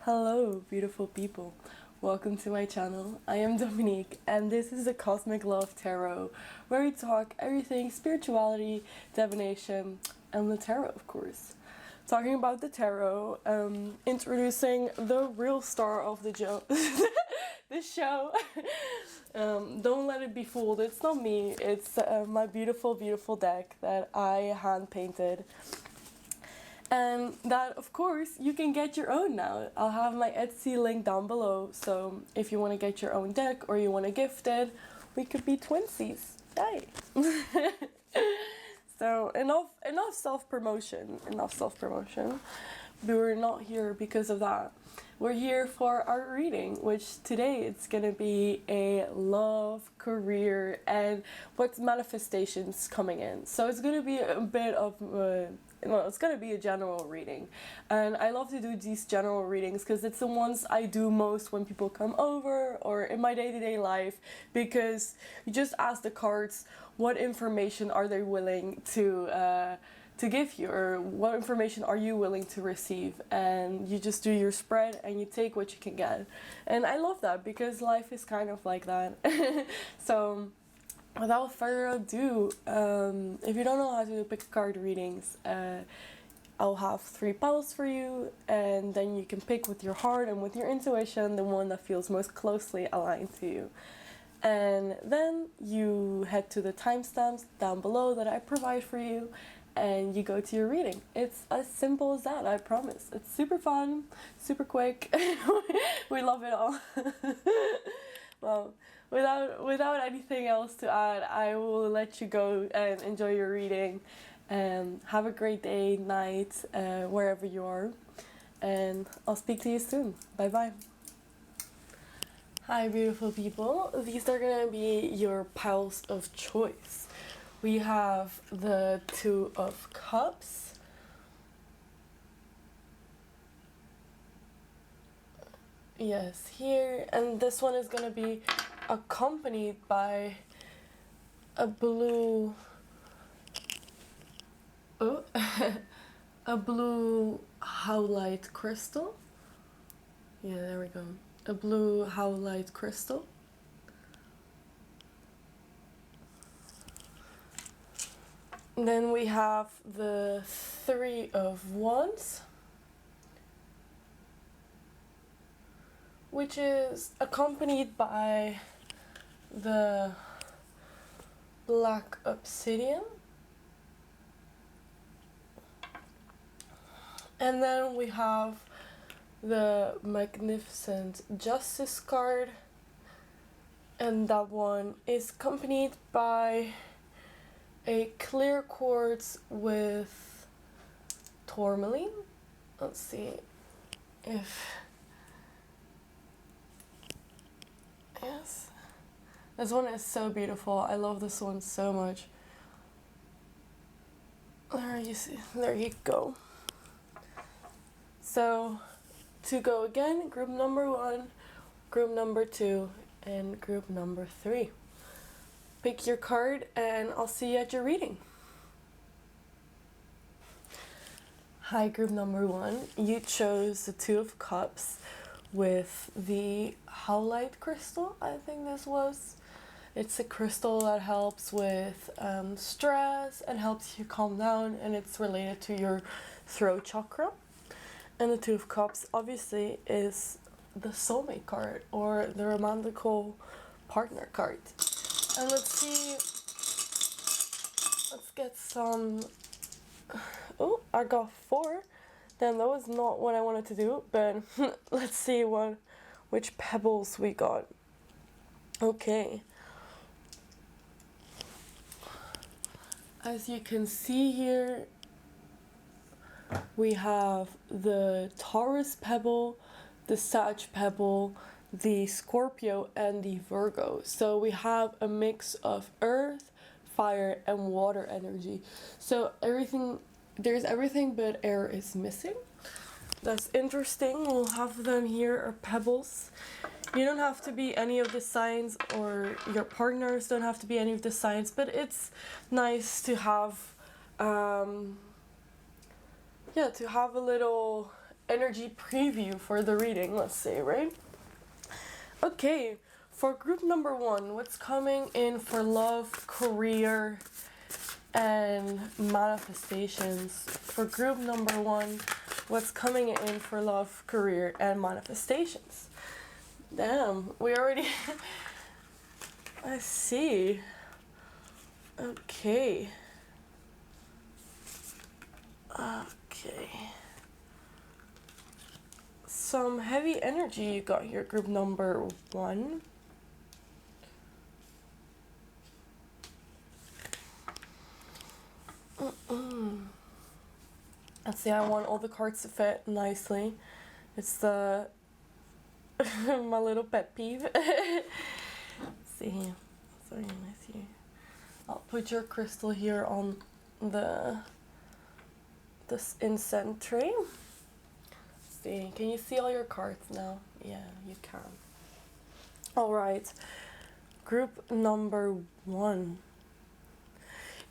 Hello, beautiful people. Welcome to my channel. I am Dominique, and this is the Cosmic Love Tarot, where we talk everything spirituality, divination, and the tarot, of course. Talking about the tarot, introducing the real star of the show. Don't let it be fooled. It's not me. It's my beautiful, beautiful deck that I hand painted. And that, of course, you can get your own now. I'll have my Etsy link down below. So if you want to get your own deck or you want to gift it, we could be twinsies. Yay! So enough self-promotion. We're not here because of that. We're here for our reading, which today it's gonna be a love, career, and what's manifestations coming in. So it's gonna be a bit of it's gonna be a general reading, and I love to do these general readings because it's the ones I do most when people come over or in my day-to-day life, because you just ask the cards what information are they willing to give you, or what information are you willing to receive, and you just do your spread and you take what you can get. And I love that because life is kind of like that. So without further ado, if you don't know how to do pick a card readings, I'll have 3 piles for you, and then you can pick with your heart and with your intuition the one that feels most closely aligned to you. And then you head to the timestamps down below that I provide for you, and you go to your reading. It's as simple as that, I promise. It's super fun, super quick. We love it all. Well, without anything else to add, I will let you go and enjoy your reading. And have a great day, night, wherever you are. And I'll speak to you soon. Bye bye. Hi, beautiful people. These are gonna be your piles of choice. We have the 2 of Cups, yes, here, and this one is going to be accompanied by a blue, a blue howlite crystal. Yeah, there we go. A blue howlite crystal. Then we have the 3 of Wands, which is accompanied by the black obsidian. And then we have the magnificent Justice card, and that one is accompanied by a clear quartz with tourmaline. Let's see if... Yes. This one is so beautiful. I love this one so much. There you see. There you go. So, to go again, group number 1, group number 2, and group number 3. Pick your card and I'll see you at your reading. Hi, group number 1. You chose the 2 of Cups with the howlite crystal, I think this was. It's a crystal that helps with stress and helps you calm down, and it's related to your throat chakra. And the 2 of Cups obviously is the soulmate card, or the romantical partner card. And let's see, let's get some, oh, I got 4, then that was not what I wanted to do, but let's see which pebbles we got. Okay. As you can see here, we have the Taurus pebble, the Sag pebble, the Scorpio, and the Virgo. So we have a mix of earth, fire, and water energy. So there's everything but air is missing. That's interesting. We'll have them here, or pebbles. You don't have to be any of the signs, or your partners don't have to be any of the signs, but it's nice to have yeah, to have a little energy preview for the reading, let's say, right? Okay, for group number 1, what's coming in for love, career, and manifestations? For group number 1, what's coming in for love, career, and manifestations? Damn, we already. I see. Okay. Okay. Some heavy energy you got here, group number 1. Let's see, I want all the cards to fit nicely. It's the my little pet peeve. Let's see. Sorry, nice here. I'll put your crystal here on this incense tray. Let's see, can you see all your cards now? Yeah, you can. Alright. Group number 1.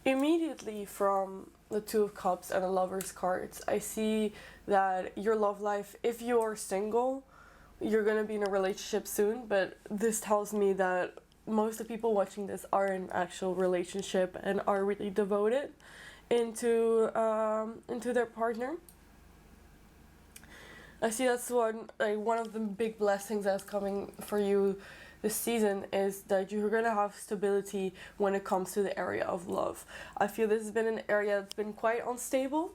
Immediately from the Two of Cups and the Lover's cards, I see that your love life, if you are single, you're going to be in a relationship soon, but this tells me that most of the people watching this are in actual relationship and are really devoted into their partner. I see that's one of the big blessings that's coming for you this season, is that you're going to have stability when it comes to the area of love. I feel this has been an area that's been quite unstable,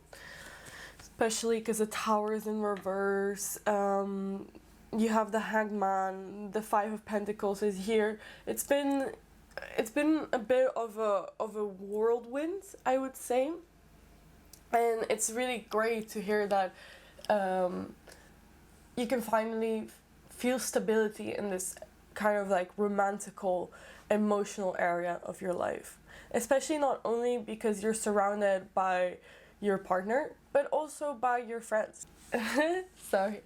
especially because the Tower is in reverse. You have the Hanged Man, the Five of Pentacles is here. It's been a bit of a whirlwind, I would say, and it's really great to hear that you can finally feel stability in this kind of like romantical, emotional area of your life, especially not only because you're surrounded by your partner, but also by your friends. Sorry,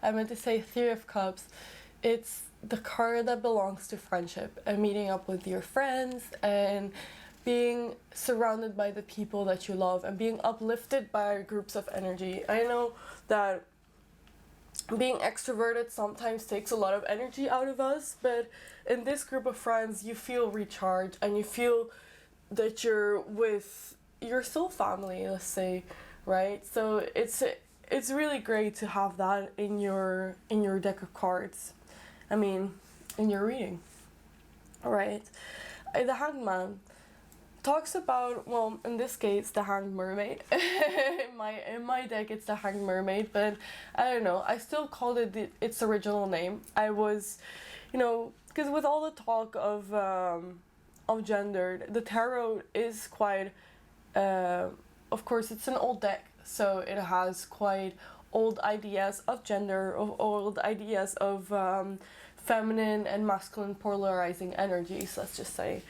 I meant to say Three of Cups. It's the card that belongs to friendship and meeting up with your friends and being surrounded by the people that you love and being uplifted by groups of energy. I know that being extroverted sometimes takes a lot of energy out of us, but in this group of friends you feel recharged and you feel that you're with your soul family, let's say, right? So it's really great to have that in your deck of cards. I mean, in your reading. Alright. The Hanged Man talks about, well, in this case, the Hanged Mermaid. in my deck, it's the Hanged Mermaid, but I don't know. I still called it its original name. I was, because with all the talk of gender, the tarot is quite, of course, it's an old deck, so it has quite old ideas of gender, of old ideas of feminine and masculine polarizing energies, let's just say.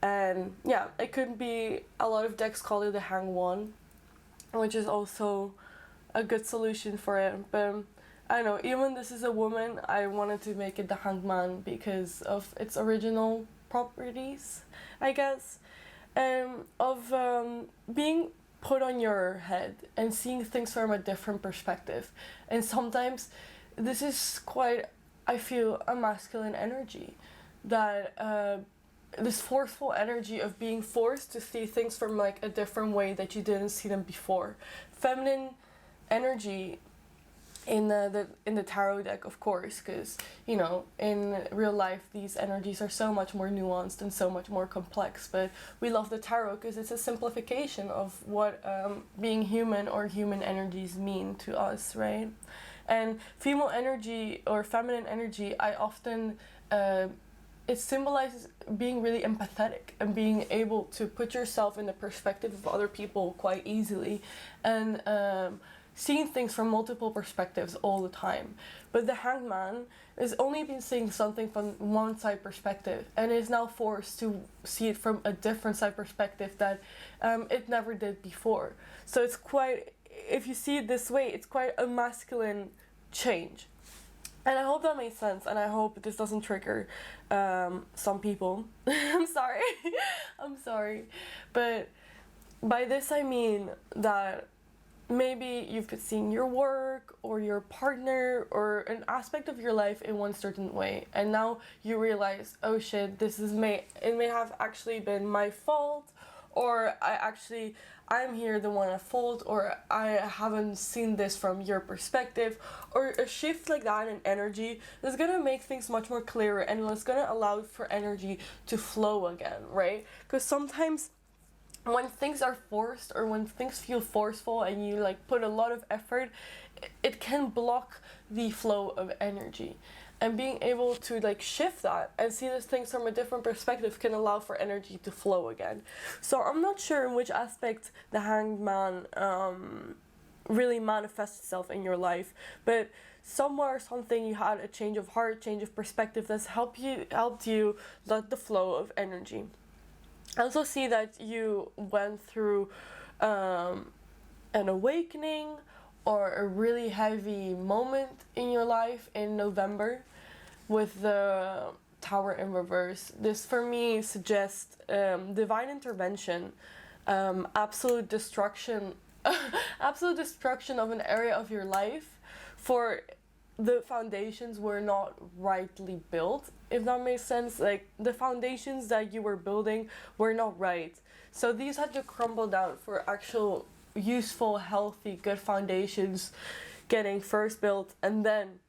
And yeah, it could be, a lot of decks call it the Hang One, which is also a good solution for it. But I don't know, even this is a woman, I wanted to make it the Hanged Man because of its original properties, I guess, of being put on your head and seeing things from a different perspective. And sometimes this is quite, I feel, a masculine energy, that this forceful energy of being forced to see things from like a different way that you didn't see them before. Feminine energy in the tarot deck, of course, because in real life these energies are so much more nuanced and so much more complex, but we love the tarot because it's a simplification of what being human or human energies mean to us, right? And female energy or feminine energy, I often it symbolizes being really empathetic and being able to put yourself in the perspective of other people quite easily, and seeing things from multiple perspectives all the time. But the Hanged Man has only been seeing something from one side perspective and is now forced to see it from a different side perspective that it never did before. So it's quite, if you see it this way, it's quite a masculine change. And I hope that makes sense, and I hope this doesn't trigger some people. I'm sorry. I'm sorry. But by this I mean that maybe you've been seeing your work or your partner or an aspect of your life in one certain way, and now you realize, oh shit, it may have actually been my fault, or I'm here the one at fault, or I haven't seen this from your perspective, or a shift like that in energy is gonna make things much more clearer, and it's gonna allow for energy to flow again, right? Because sometimes when things are forced, or when things feel forceful and you like put a lot of effort, it can block the flow of energy. And being able to like shift that and see these things from a different perspective can allow for energy to flow again. So I'm not sure in which aspect the Hanged Man really manifests itself in your life, but somewhere, something, you had a change of heart, change of perspective that's helped you let the flow of energy. I also see that you went through an awakening or a really heavy moment in your life in November with the Tower in reverse. This for me suggests divine intervention, absolute destruction, absolute destruction of an area of your life, for the foundations were not rightly built, if that makes sense. Like, the foundations that you were building were not right. So these had to crumble down for actual useful, healthy, good foundations getting first built, and then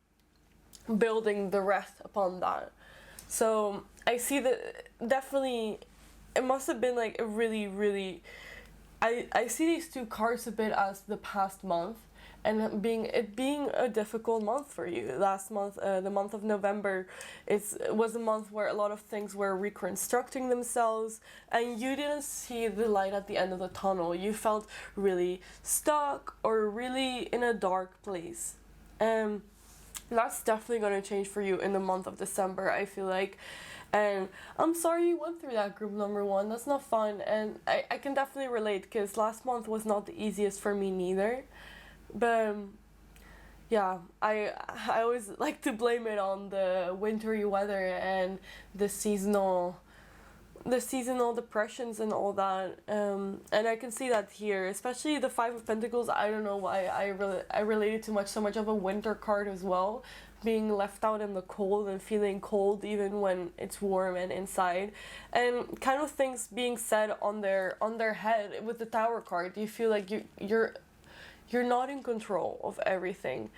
building the rest upon that. So I see that definitely it must have been like a really I see these two cards a bit as the past month, and being a difficult month for you. Last month, the month of November, was a month where a lot of things were reconstructing themselves, and you didn't see the light at the end of the tunnel. You felt really stuck or really in a dark place. That's definitely going to change for you in the month of December, I feel like. And I'm sorry you went through that, group number one. That's not fun, and I can definitely relate, because last month was not the easiest for me neither. But yeah, I always like to blame it on the wintry weather and the seasonal depressions and all that. And I can see that here, especially the Five of Pentacles. I don't know why I related to so much of a winter card as well, being left out in the cold and feeling cold even when it's warm and inside, and kind of things being said on their head with the Tower card. You feel like you're not in control of everything.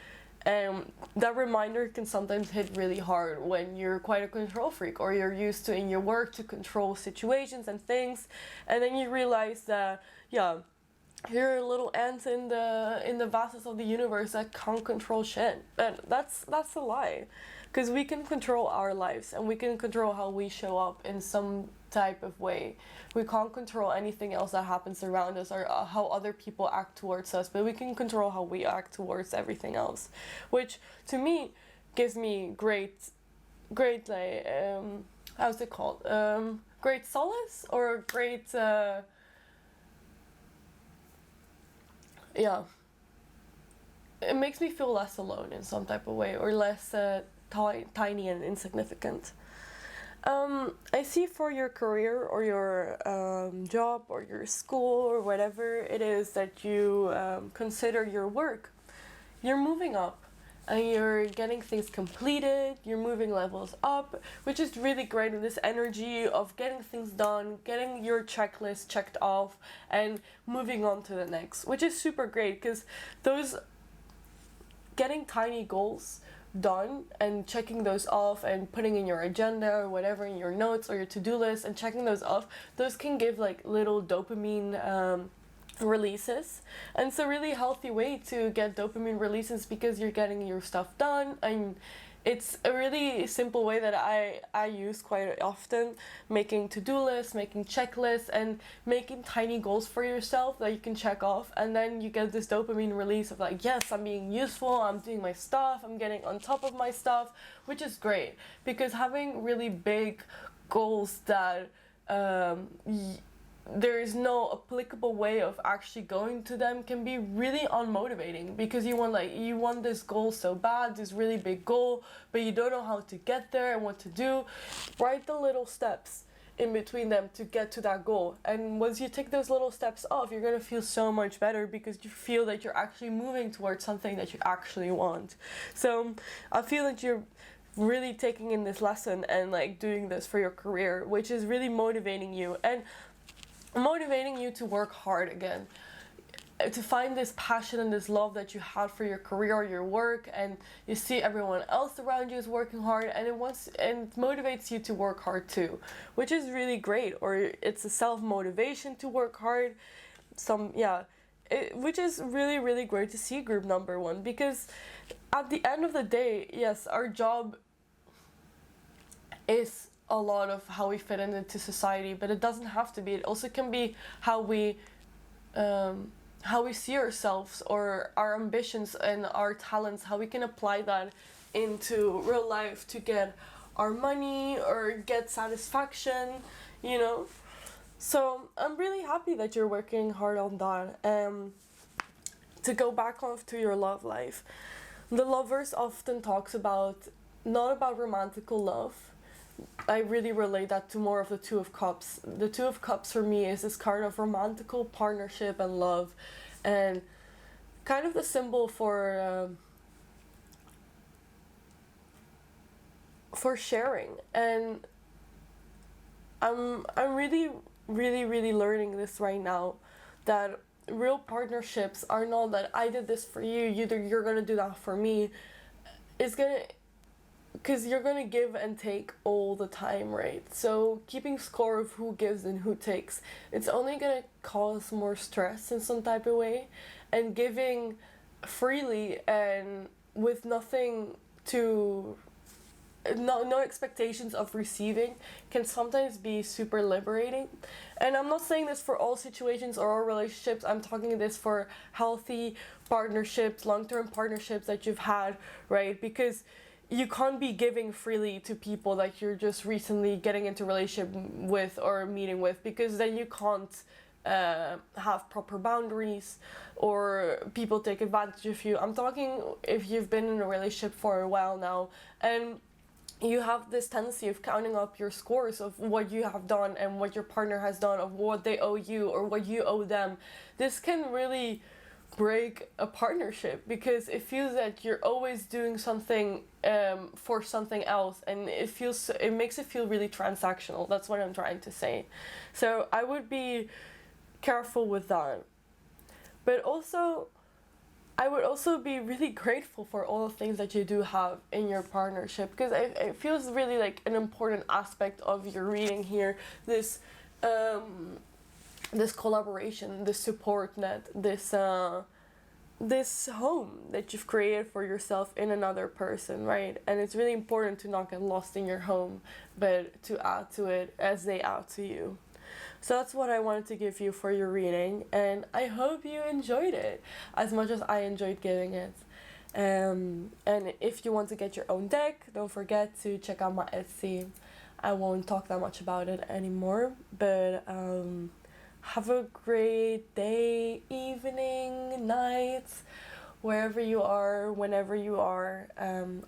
And that reminder can sometimes hit really hard when you're quite a control freak, or you're used to in your work to control situations and things, and then you realize that you're a little ant in the vastness of the universe that can't control shit. But that's a lie, because we can control our lives, and we can control how we show up in some type of way. We can't control anything else that happens around us, or how other people act towards us, but we can control how we act towards everything else, which to me gives me great like how's it called, great solace, or great it makes me feel less alone in some type of way, or less tiny and insignificant. I see for your career, or your job, or your school, or whatever it is that you consider your work, you're moving up, and you're getting things completed, you're moving levels up, which is really great in this energy of getting things done, getting your checklist checked off, and moving on to the next, which is super great, because those getting tiny goals done and checking those off and putting in your agenda or whatever, in your notes or your to-do list, and checking those off, those can give like little dopamine releases. And it's a really healthy way to get dopamine releases, because you're getting your stuff done, and it's a really simple way that I use quite often, making to-do lists, making checklists, and making tiny goals for yourself that you can check off, and then you get this dopamine release of like, yes, I'm being useful, I'm doing my stuff, I'm getting on top of my stuff, which is great, because having really big goals that there is no applicable way of actually going to them can be really unmotivating, because you want this goal so bad, this really big goal, but you don't know how to get there and what to do. Write the little steps in between them to get to that goal. And once you take those little steps off, you're gonna feel so much better because you feel that you're actually moving towards something that you actually want. So I feel that you're really taking in this lesson and like doing this for your career, which is really motivating you and motivating you to work hard again, to find this passion and this love that you had for your career or your work, and you see everyone else around you is working hard, and it motivates you to work hard too, which is really great. Or it's a self-motivation to work hard. Which is really, really great to see, group number one, because at the end of the day, yes, our job is a lot of how we fit into society, but it doesn't have to be. It also can be how we see ourselves, or our ambitions and our talents, how we can apply that into real life to get our money or get satisfaction, you know. So I'm really happy that you're working hard on that. To go back off to your love life, the lovers often talks about not about romantical love. I really relate that to more of the Two of Cups. The Two of Cups for me is this card of romantical partnership and love, and kind of the symbol for sharing. And I'm really, really, really learning this right now, that real partnerships are not that I did this for you, you're gonna do that for me. It's gonna, because you're gonna give and take all the time, right? So keeping score of who gives and who takes, it's only gonna cause more stress in some type of way. And giving freely and with nothing to no expectations of receiving can sometimes be super liberating. And I'm not saying this for all situations or all relationships. I'm talking this for healthy partnerships, long-term partnerships that you've had, right? Because you can't be giving freely to people that you're just recently getting into a relationship with or meeting with, because then you can't have proper boundaries, or people take advantage of you. I'm talking if you've been in a relationship for a while now and you have this tendency of counting up your scores of what you have done and what your partner has done, of what they owe you or what you owe them. This can really break a partnership, because it feels that you're always doing something for something else, and it makes it feel really transactional. That's what I'm trying to say. So I would be careful with that. But also, I would also be really grateful for all the things that you do have in your partnership, because it feels really like an important aspect of your reading here. This collaboration, this support net, this home that you've created for yourself in another person, right? And it's really important to not get lost in your home, but to add to it as they add to you. So that's what I wanted to give you for your reading, and I hope you enjoyed it as much as I enjoyed giving it. And if you want to get your own deck, don't forget to check out my Etsy. I won't talk that much about it anymore, but have a great day, evening, night, wherever you are, whenever you are.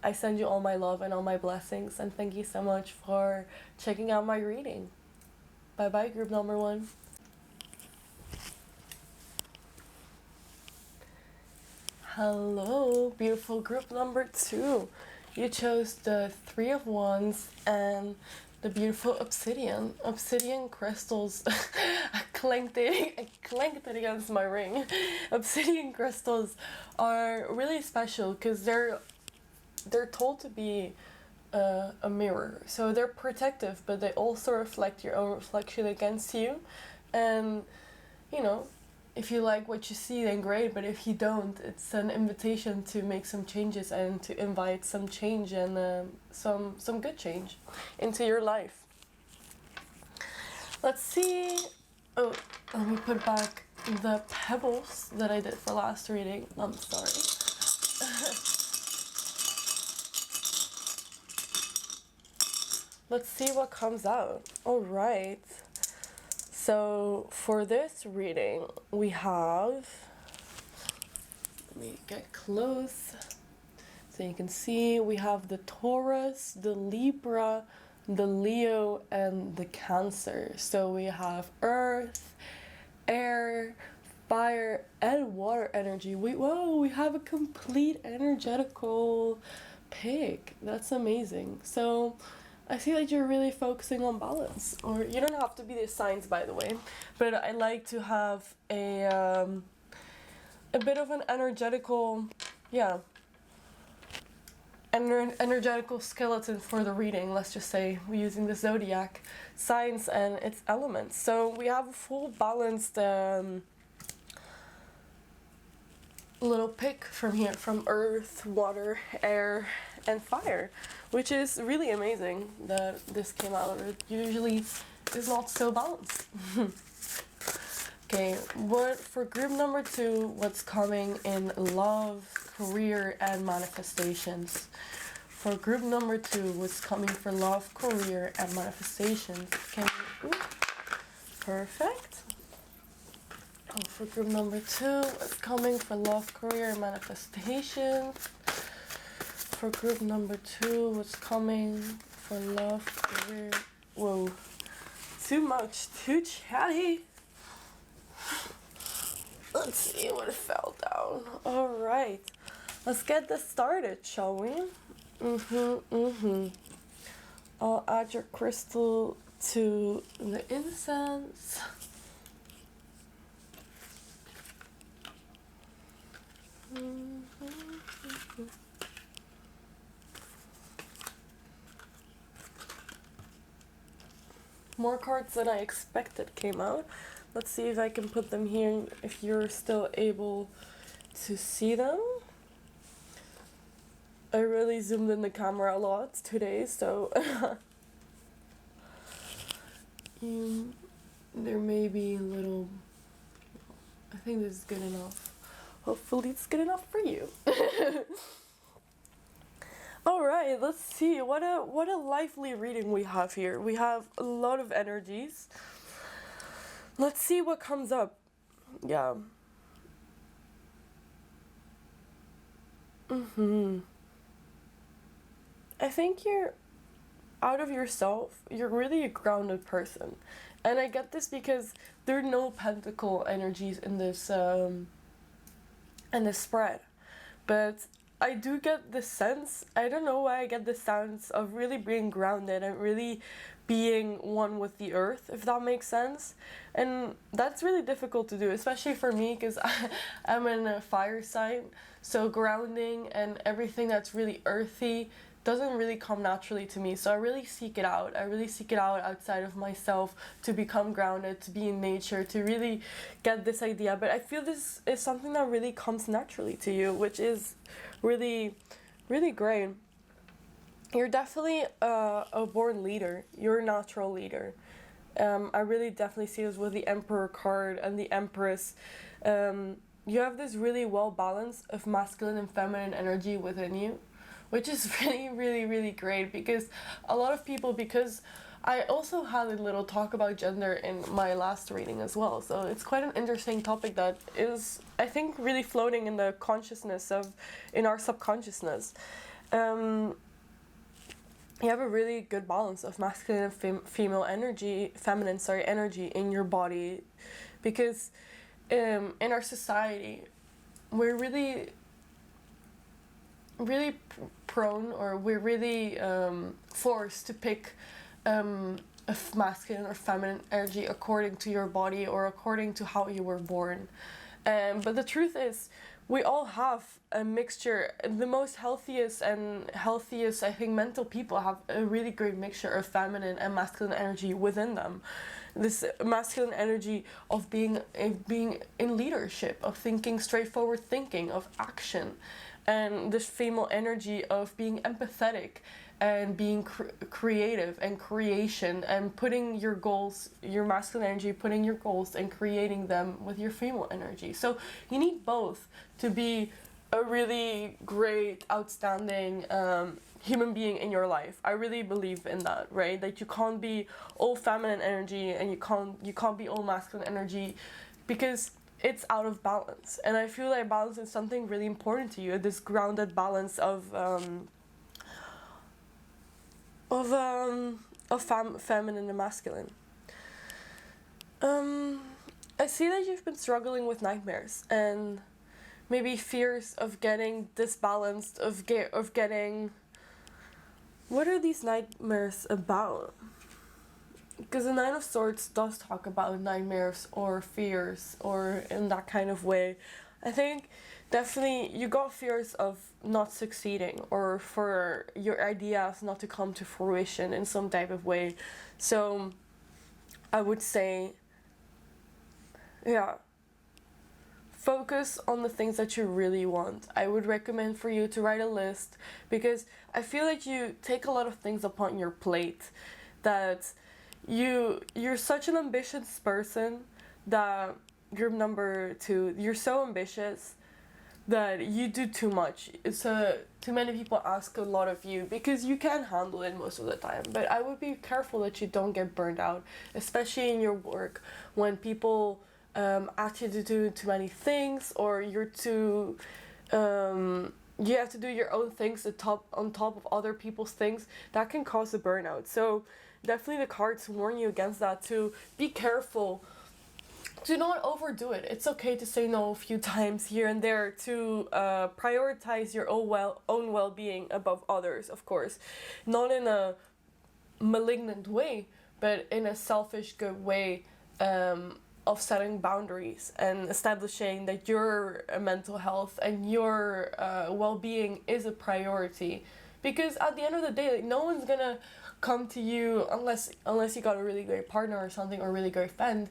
I send you all my love and all my blessings, and thank you so much for checking out my reading. Bye bye, group number one. Hello, beautiful group number two. You chose the Three of Wands and the beautiful obsidian crystals. I clanked it against my ring. Obsidian crystals are really special because they're told to be a mirror, so they're protective, but they also reflect your own reflection against you. And you know, if you like what you see, then great, but if you don't, it's an invitation to make some changes and to invite some change and some good change into your life. Let's see. Oh, let me put back the pebbles that I did for last reading. I'm sorry. Let's see what comes out. All right. So for this reading, we have, let me get close so you can see, we have the Taurus, the Libra, the Leo, and the Cancer. So we have earth, air, fire, and water energy. We have a complete energetical pick. That's amazing. So I feel like you're really focusing on balance. Or you don't have to be the signs, by the way, but I like to have a bit of an energetical, yeah, energetical skeleton for the reading. Let's just say we're using the zodiac signs and its elements. So we have a full balanced little pick from here, from earth, water, air, and fire, which is really amazing that this came out. It usually is not so balanced. Okay, what for group number 2, what's coming in love, career, and manifestations? For group number 2, what's coming for love, career, and manifestations? Perfect. Oh, for group number 2, what's coming for love, career, and manifestations? For group number 2, what's coming for love, career? Whoa, too much, too chatty. Let's see what it fell down. All right, let's get this started, shall we? I'll add your crystal to the incense. More cards than I expected came out. Let's see if I can put them here, if you're still able to see them. I really zoomed in the camera a lot today, so there may be a little, I think this is good enough. Hopefully it's good enough for you. All right, let's see, what a lively reading we have here. We have a lot of energies. Let's see what comes up. Yeah. I think you're out of yourself. You're really a grounded person. And I get this because there are no pentacle energies in this spread. But I do get the sense, I don't know why I get the sense of really being grounded and really being one with the earth, if that makes sense. And that's really difficult to do, especially for me, because I'm in a fire sign. So grounding and everything that's really earthy doesn't really come naturally to me. So I really seek it out. I really seek it out outside of myself to become grounded, to be in nature, to really get this idea. But I feel this is something that really comes naturally to you, which is really, really great. You're definitely a born leader. You're a natural leader. I really definitely see this with the Emperor card and the Empress. You have this really well balance of masculine and feminine energy within you, which is really, really, really great, because a lot of people, because I also had a little talk about gender in my last reading as well, so it's quite an interesting topic that is, I think, really floating in the consciousness in our subconsciousness. You have a really good balance of masculine and feminine energy in your body, because in our society, we're really prone, or we're really forced to pick a masculine or feminine energy according to your body or according to how you were born. But the truth is, we all have a mixture. The most healthiest, I think, mental people have a really great mixture of feminine and masculine energy within them. This masculine energy of being in leadership, of thinking straightforward thinking, of action. And this female energy of being empathetic and being creative and creation, and putting your goals, your masculine energy, putting your goals and creating them with your female energy. So you need both to be a really great, outstanding human being in your life. I really believe in that, right? That you can't be all feminine energy and you can't be all masculine energy, because it's out of balance. And I feel like balance is something really important to you, this grounded balance of of feminine and masculine. I see that you've been struggling with nightmares and maybe fears of getting disbalanced, of getting. What are these nightmares about? Because the Nine of Swords does talk about nightmares or fears or in that kind of way. I think definitely you got fears of not succeeding or for your ideas not to come to fruition in some type of way. So I would say, yeah, focus on the things that you really want. I would recommend for you to write a list, because I feel like you take a lot of things upon your plate, that you're such an ambitious person, that group number 2, you're so ambitious that you do too much. So too many people ask a lot of you because you can handle it most of the time, but I would be careful that you don't get burned out, especially in your work, when people ask you to do too many things, or you're too you have to do your own things on top of other people's things. That can cause a burnout. So definitely the cards warn you against that, to be careful. Do not overdo it. It's okay to say no a few times here and there, to prioritize your own well-being above others, of course. Not in a malignant way, but in a selfish, good way, of setting boundaries and establishing that your mental health and your well-being is a priority. Because at the end of the day, like, no one's gonna come to you unless you got a really great partner or something, or a really great friend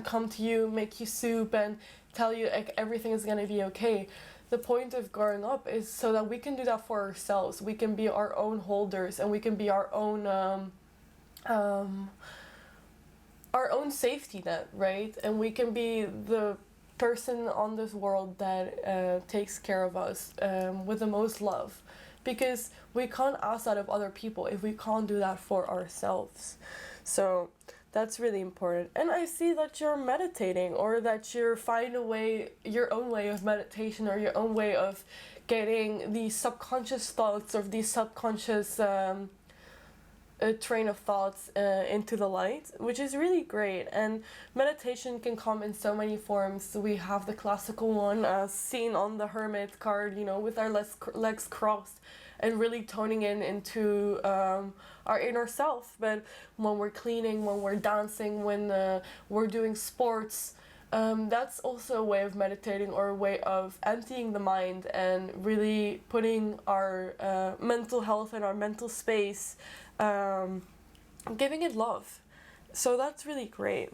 come to you, make you soup and tell you like everything is gonna be okay. The point of growing up is so that we can do that for ourselves. We can be our own holders, and we can be our own safety net, right? And we can be the person on this world that takes care of us with the most love. Because we can't ask that of other people if we can't do that for ourselves. So that's really important. And I see that you're meditating, or that you're finding a way, your own way of meditation, or your own way of getting these subconscious thoughts, or these subconscious train of thoughts into the light, which is really great. And meditation can come in so many forms. We have the classical one as seen on the Hermit card, with our legs crossed and really toning into our inner self. But when we're cleaning, when we're dancing, when we're doing sports, that's also a way of meditating, or a way of emptying the mind and really putting our mental health and our mental space, giving it love. So that's really great.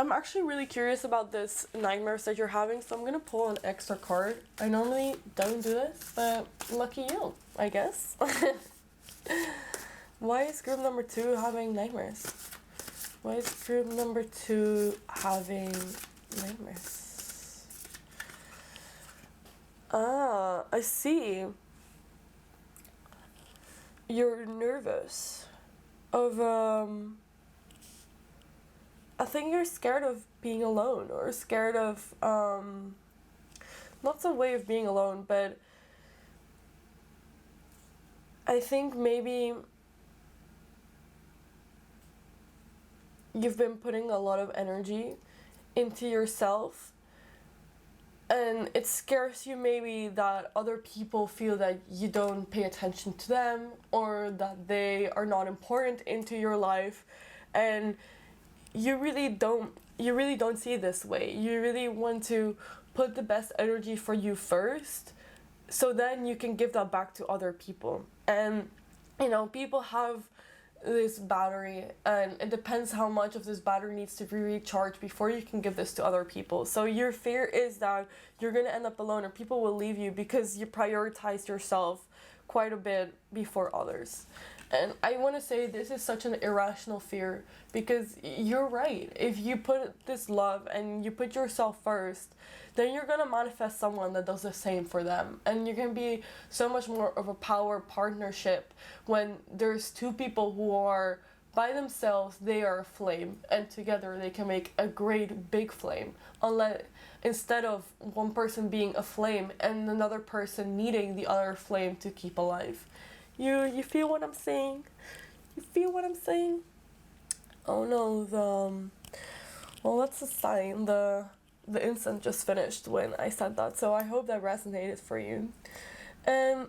I'm actually really curious about this nightmares that you're having, so I'm gonna pull an extra card. I normally don't do this, but lucky you, I guess. Why is group number 2 having nightmares? Why is group number 2 having nightmares? Ah, I see. You're nervous of I think you're scared of being alone, or scared of not some way of being alone, but I think maybe you've been putting a lot of energy into yourself, and it scares you maybe that other people feel that you don't pay attention to them, or that they are not important into your life, and you really don't see it this way. You really want to put the best energy for you first, so then you can give that back to other people. And people have this battery, and it depends how much of this battery needs to be recharged before you can give this to other people. So your fear is that you're gonna end up alone, or people will leave you because you prioritize yourself quite a bit before others. And I want to say this is such an irrational fear, because you're right. If you put this love and you put yourself first, then you're going to manifest someone that does the same for them. And you can be so much more of a power partnership when there's two people who are by themselves, they are a flame, and together they can make a great big flame. Instead of one person being a flame and another person needing the other flame to keep alive. You feel what I'm saying? You feel what I'm saying? Oh no, well, that's a sign. The incense just finished when I said that, so I hope that resonated for you. And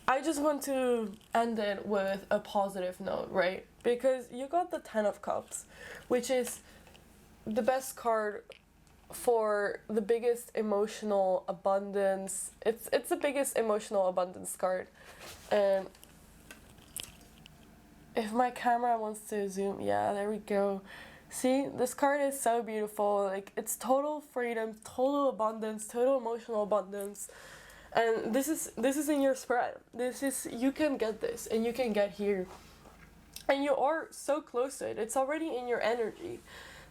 I just want to end it with a positive note, right? Because you got the Ten of Cups, which is the best card for the biggest emotional abundance. It's the biggest emotional abundance card. And if my camera wants to zoom, yeah, there we go. See, this card is so beautiful. Like, it's total freedom, total abundance, total emotional abundance. And this is in your spread. This is, you can get this and you can get here. And you are so close to it. It's already in your energy.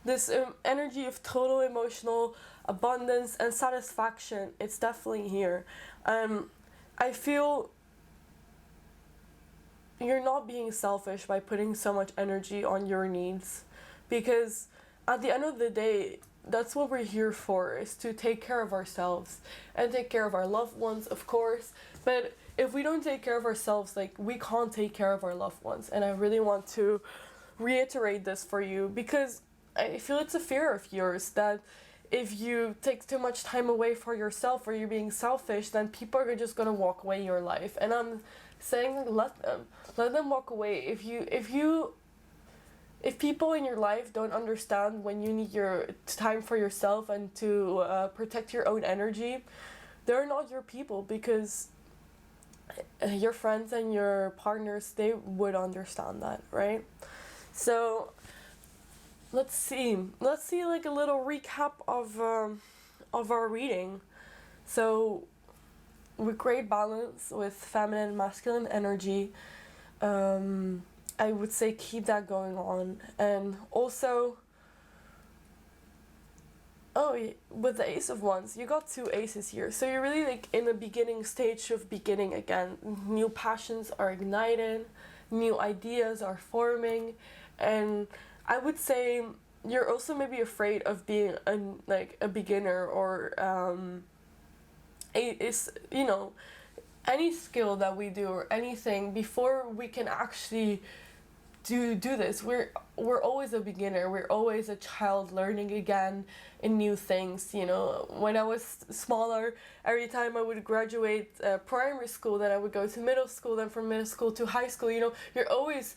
This energy of total emotional abundance and satisfaction, it's definitely here. I feel you're not being selfish by putting so much energy on your needs, because at the end of the day, that's what we're here for, is to take care of ourselves and take care of our loved ones, of course. But if we don't take care of ourselves, like, we can't take care of our loved ones. And I really want to reiterate this for you, because I feel it's a fear of yours that if you take too much time away for yourself or you're being selfish, then people are just gonna walk away your life. And I'm saying, let them walk away. If people in your life don't understand when you need your time for yourself and to protect your own energy, they're not your people, because your friends and your partners, they would understand that, right? So let's see like a little recap of our reading. So with great balance with feminine and masculine energy, I would say keep that going on. And also, with the Ace of Wands, you got two aces here, so you're really like in the beginning stage of beginning again. New passions are ignited, new ideas are forming, and I would say you're also maybe afraid of being a beginner, or any skill that we do or anything, before we can actually do this, we're always a beginner, we're always a child learning again in new things. When I was smaller, every time I would graduate primary school, then I would go to middle school, then from middle school to high school. You're always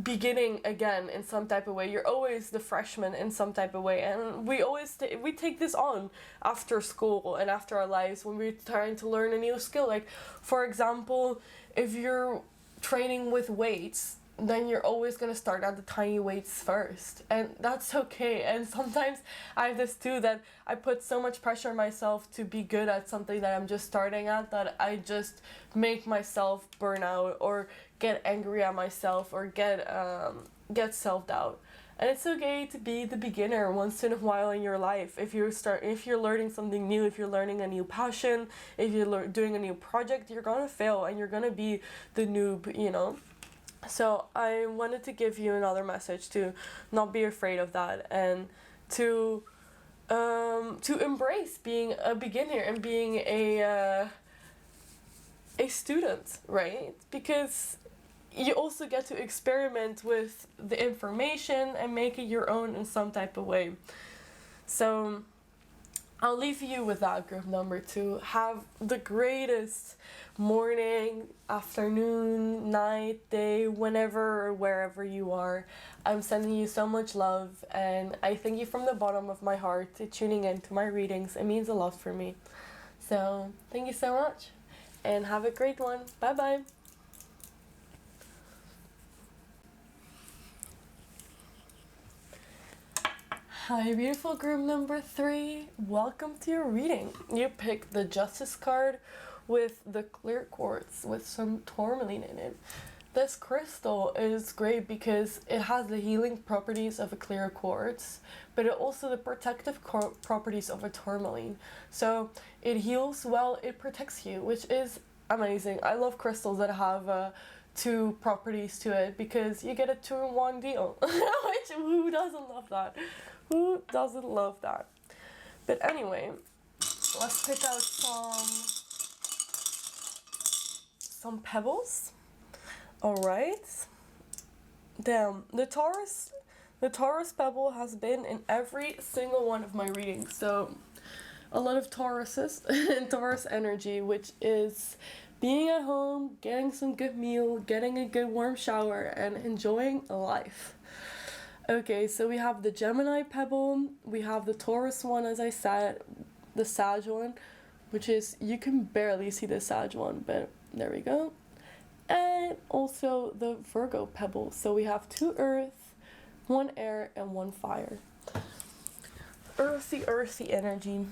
beginning again in some type of way. You're always the freshman in some type of way, and we always we take this on after school and after our lives when we're trying to learn a new skill. Like, for example, if you're training with weights, then you're always going to start at the tiny weights first, and that's okay. And sometimes I have this too, that I put so much pressure on myself to be good at something that I'm just starting at, that I just make myself burn out or get angry at myself or get self-doubt. And it's okay to be the beginner once in a while in your life. If you're learning something new, if you're learning a new passion, if you're doing a new project, you're gonna fail and you're gonna be the noob. So I wanted to give you another message to not be afraid of that, and to embrace being a beginner and being a student, right? Because you also get to experiment with the information and make it your own in some type of way. So I'll leave you with that, group number 2. Have the greatest morning, afternoon, night, day, whenever or wherever you are. I'm sending you so much love, and I thank you from the bottom of my heart to tuning in to my readings. It means a lot for me. So thank you so much, and have a great one. Bye bye. Hi, beautiful group number 3. Welcome to your reading. You picked the Justice card with the clear quartz with some tourmaline in it. This crystal is great because it has the healing properties of a clear quartz, but it also the protective properties of a tourmaline. So it heals well, it protects you, which is amazing. I love crystals that have two properties to it, because you get a 2-in-1 deal. Which, who doesn't love that? Who doesn't love that? But anyway, let's pick out some pebbles. All right. Damn, the Taurus pebble has been in every single one of my readings. So, a lot of Tauruses and Taurus energy, which is being at home, getting some good meal, getting a good warm shower, and enjoying life. Okay, so we have the Gemini pebble, we have the Taurus one, as I said, the Sag one, which is, you can barely see the Sag one, but there we go. And also the Virgo pebble. So we have 2 earth, 1 air, and 1 fire. Earthy energy.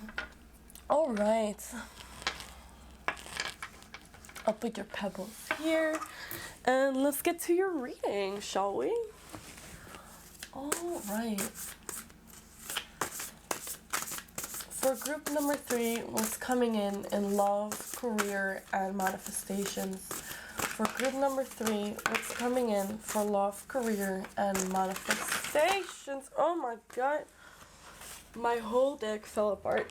All right. I'll put your pebbles here. And let's get to your reading, shall we? All right. For group number 3, what's coming in love, career, and manifestations. For group number 3, what's coming in for love, career, and manifestations. Oh my god. My whole deck fell apart.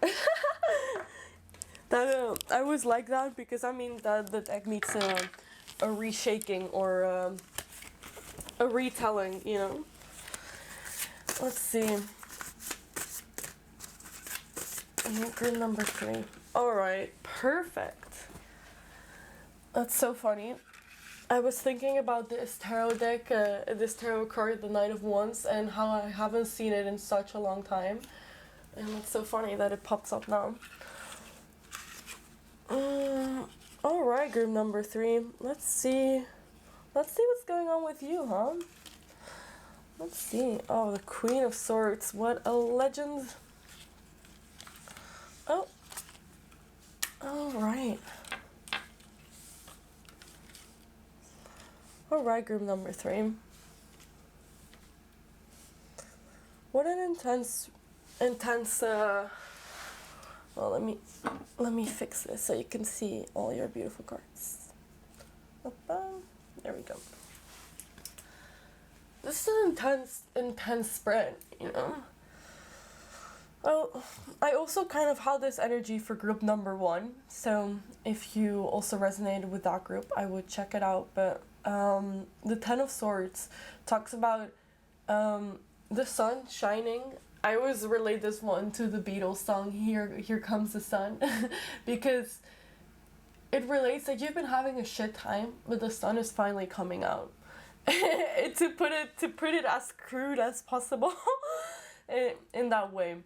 I was like that because that the deck needs a reshaking or a retelling, you know. Let's see. Group number 3. Alright, perfect. That's so funny. I was thinking about this tarot deck, this tarot card, the Knight of Wands, and how I haven't seen it in such a long time. And it's so funny that it pops up now. Alright, group number 3. Let's see what's going on with you, huh? Let's see. Oh, the Queen of Swords. What a legend. Oh. Alright. Alright, group number 3. What an intense well, let me fix this so you can see all your beautiful cards. There we go. This is an intense spread, you know. Well, I also kind of had this energy for group number 1, so if you also resonated with that group, I would check it out. But the Ten of Swords talks about the sun shining. I always relate this one to the Beatles song, Here Comes the Sun, because it relates that you've been having a shit time, but the sun is finally coming out. to put it as crude as possible in that way.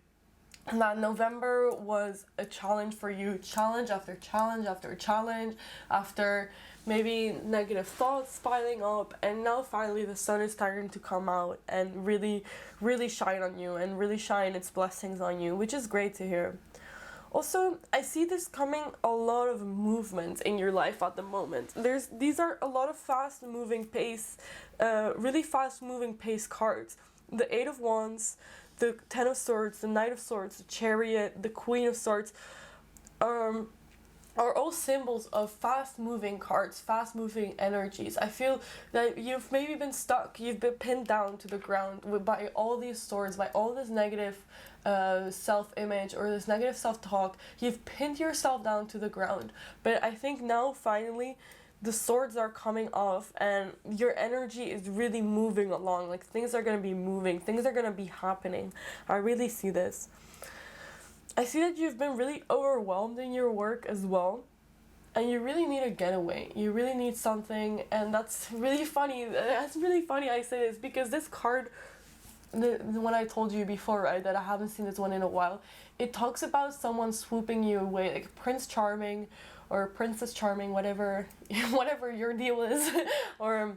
And that November was a challenge for you, challenge after challenge after challenge, after maybe negative thoughts piling up, and now finally the sun is starting to come out and really, really shine on you and really shine its blessings on you, which is great to hear. Also, I see this coming a lot of movement in your life at the moment. These are a lot of really fast moving pace cards. The 8 of Wands, the 10 of Swords, the Knight of Swords, the Chariot, the Queen of Swords, are all symbols of fast-moving cards, fast-moving energies. I feel that you've maybe been stuck, you've been pinned down to the ground by all these swords, by all this negative self-image or this negative self-talk. You've pinned yourself down to the ground. But I think now, finally, the swords are coming off and your energy is really moving along. Like, things are going to be moving, things are going to be happening. I really see this. I see that you've been really overwhelmed in your work as well, and you really need a getaway. You really need something, and that's really funny. That's really funny I say this, because this card, the one I told you before, right, that I haven't seen this one in a while, it talks about someone swooping you away, like Prince Charming or Princess Charming, whatever your deal is, or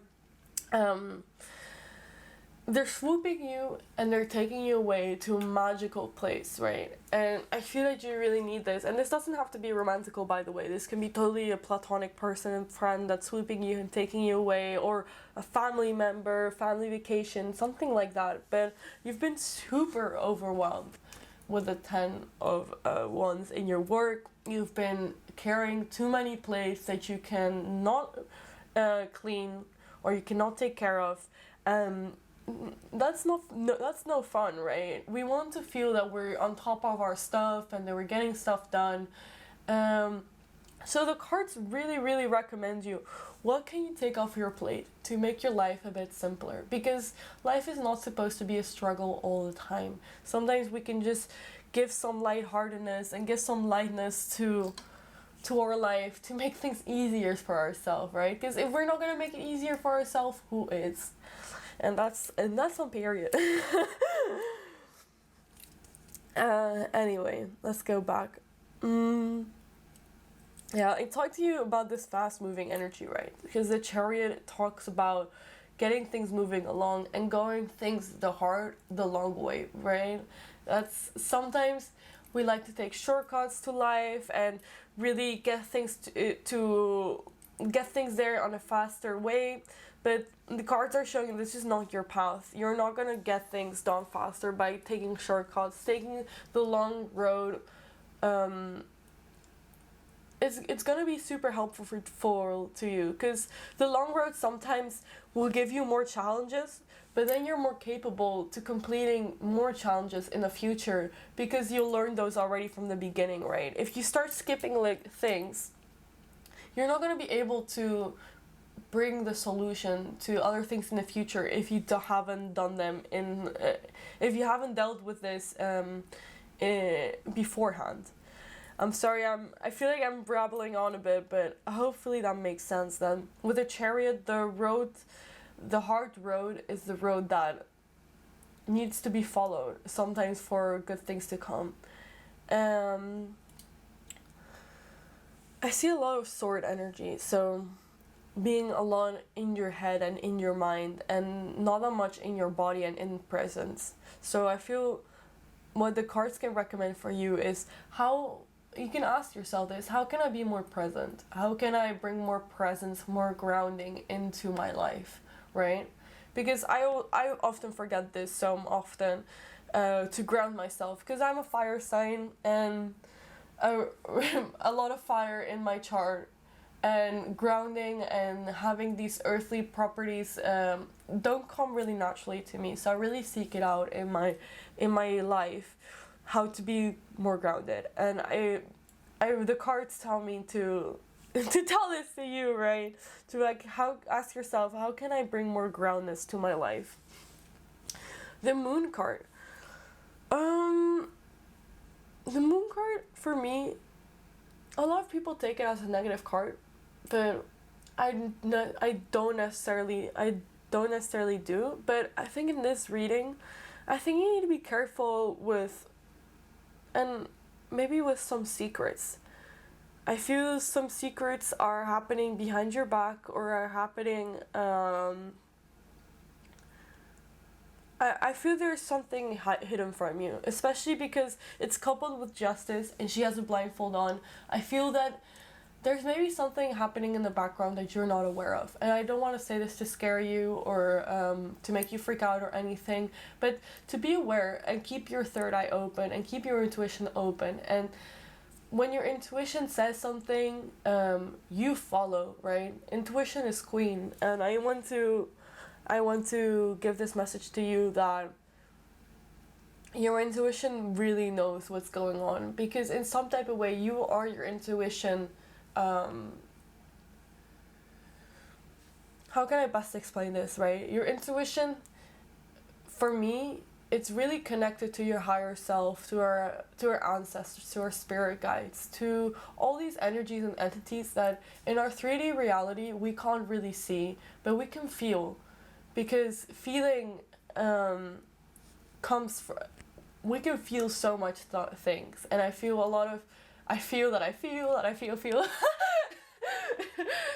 they're swooping you and they're taking you away to a magical place, right? And I feel that you really need this. And this doesn't have to be romantical, by the way. This can be totally a platonic person and friend that's swooping you and taking you away, or a family member, family vacation, something like that. But you've been super overwhelmed with the 10 of Wands in your work. You've been carrying too many plates that you cannot clean or you cannot take care of. That's no fun, right? We want to feel that we're on top of our stuff and that we're getting stuff done. So the cards really, really recommend you what can you take off your plate to make your life a bit simpler? Because life is not supposed to be a struggle all the time. Sometimes we can just give some lightheartedness and give some lightness to our life to make things easier for ourselves, right? Because if we're not gonna make it easier for ourselves, who is? And that's on period. Anyway, let's go back. Yeah, I talked to you about this fast-moving energy, right? Because the Chariot talks about getting things moving along and going things the long way, right? That's sometimes we like to take shortcuts to life and really get things to get things there on a faster way, but the cards are showing this is not your path. You're not gonna get things done faster by taking shortcuts, taking the long road. It's gonna be super helpful to you, because the long road sometimes will give you more challenges, but then you're more capable to completing more challenges in the future because you'll learn those already from the beginning, right? If you start skipping like things, you're not gonna be able to bring the solution to other things in the future if you haven't done them if you haven't dealt with this beforehand. I'm sorry, I feel like I'm babbling on a bit, but hopefully that makes sense then. With a Chariot, the hard road is the road that needs to be followed, sometimes for good things to come. I see a lot of sword energy, so being alone in your head and in your mind, and not that much in your body and in presence. So I feel what the cards can recommend for you is how you can ask yourself this: how can I be more present? How can I bring more presence, more grounding into my life, right? Because I often forget this so often, to ground myself, because I'm a fire sign and a lot of fire in my chart, and grounding and having these earthly properties don't come really naturally to me, so I really seek it out in my life, how to be more grounded. And I the cards tell me to tell this to you, right? To ask yourself, how can I bring more groundness to my life? The Moon card. The Moon card, for me, a lot of people take it as a negative card, but I don't necessarily do. But I think in this reading, I think you need to be careful with, and maybe with some secrets. I feel some secrets are happening behind your back, or are happening, I feel there's something hidden from you, especially because it's coupled with Justice and she has a blindfold on. I feel that there's maybe something happening in the background that you're not aware of. And I don't want to say this to scare you or to make you freak out or anything, but to be aware and keep your third eye open and keep your intuition open. And when your intuition says something, you follow, right? Intuition is queen. And I want to give this message to you that your intuition really knows what's going on, because in some type of way you are your intuition. How can I best explain this, right? Your intuition, for me, it's really connected to your higher self, to our ancestors, to our spirit guides, to all these energies and entities that in our 3D reality we can't really see, but we can feel. Because feeling comes from, we can feel so much things, and I feel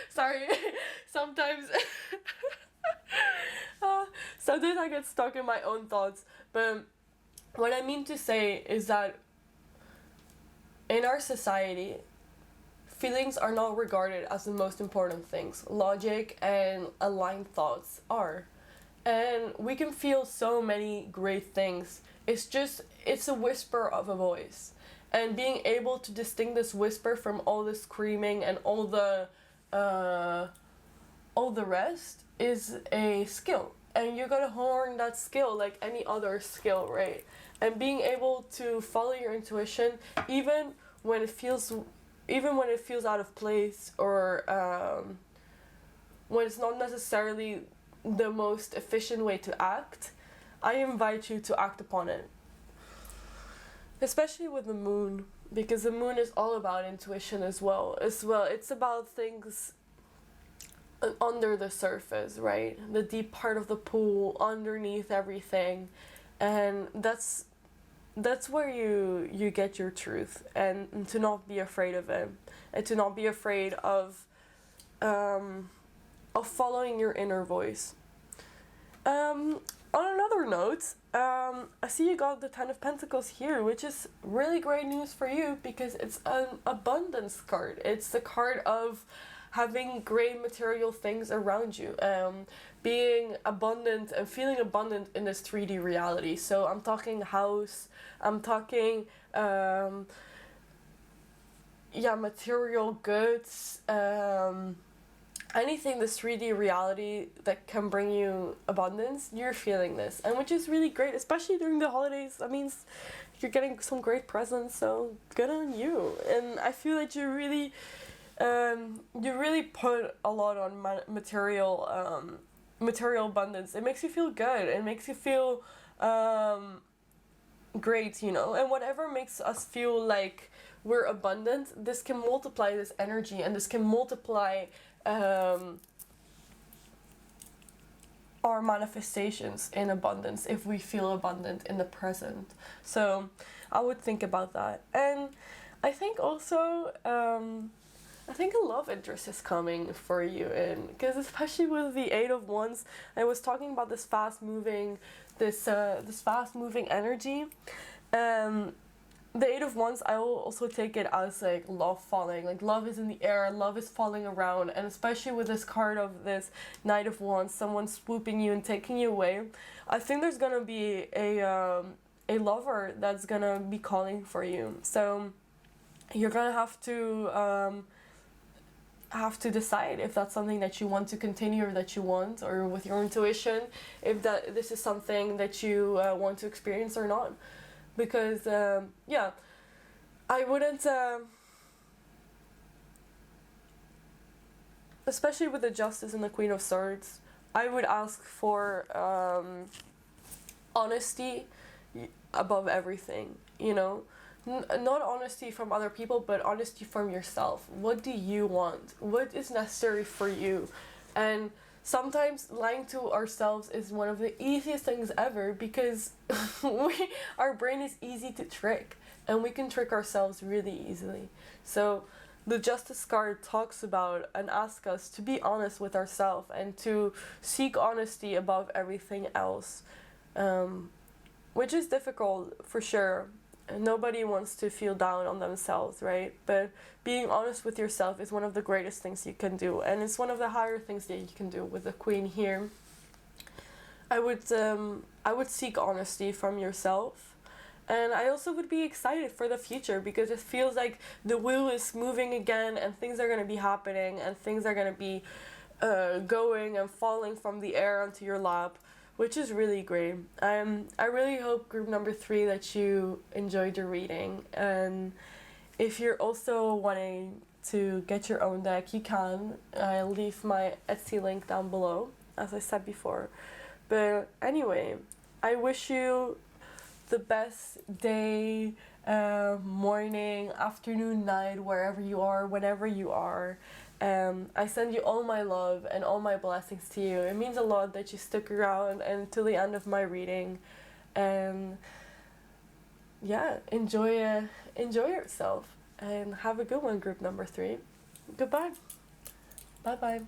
sorry, sometimes sometimes I get stuck in my own thoughts, but what I mean to say is that in our society, feelings are not regarded as the most important things. Logic and aligned thoughts are. And we can feel so many great things. It's a whisper of a voice. And being able to distinguish this whisper from all the screaming and all the rest is a skill. And you gotta hone that skill like any other skill, right? And being able to follow your intuition, even when it feels out of place, or when it's not necessarily the most efficient way to act, I invite you to act upon it. Especially with the moon, because the moon is all about intuition as well. It's about things under the surface, right? The deep part of the pool, underneath everything. And that's where you get your truth, and to not be afraid of it, and to not be afraid of following your inner voice. On another note, I see you got the Ten of Pentacles here, which is really great news for you because it's an abundance card. It's the card of having great material things around you, being abundant and feeling abundant in this 3D reality. So I'm talking house, I'm talking material goods, anything this 3D reality that can bring you abundance, you're feeling this, and which is really great, especially during the holidays. That means you're getting some great presents, so good on you. And I feel that you really put a lot on material abundance. It makes you feel good. It makes you feel great, you know. And whatever makes us feel like we're abundant, this can multiply this energy, and this can multiply our manifestations in abundance if we feel abundant in the present. So I would think about that. And I think also I think a love interest is coming for you, and because especially with the Eight of Wands, I was talking about this fast moving energy. The Eight of Wands, I will also take it as like love falling. Like love is in the air, love is falling around, and especially with this card of this Knight of Wands, someone swooping you and taking you away. I think there's gonna be a lover that's gonna be calling for you. So you're gonna have to decide if that's something that you want to continue, or that you want, or with your intuition, if this is something that you want to experience or not. Because I wouldn't especially with the Justice and the Queen of Swords, I would ask for honesty above everything, you know. Not honesty from other people, but honesty from yourself. What do you want? What is necessary for you? And sometimes lying to ourselves is one of the easiest things ever, because our brain is easy to trick, and we can trick ourselves really easily. So the Justice card talks about and asks us to be honest with ourselves and to seek honesty above everything else, which is difficult for sure. Nobody wants to feel down on themselves, right? But being honest with yourself is one of the greatest things you can do, and it's one of the higher things that you can do with the Queen here. I would seek honesty from yourself, and I also would be excited for the future, because it feels like the wheel is moving again, and things are going to be happening, and things are going to be going and falling from the air onto your lap, which is really great. I really hope, group number 3, that you enjoyed your reading. And if you're also wanting to get your own deck, you can. I'll leave my Etsy link down below, as I said before. But anyway, I wish you the best day, morning, afternoon, night, wherever you are, whenever you are. I send you all my love and all my blessings to you. It means a lot that you stuck around until the end of my reading. And yeah, enjoy yourself, and have a good one, group number 3. Goodbye. Bye bye.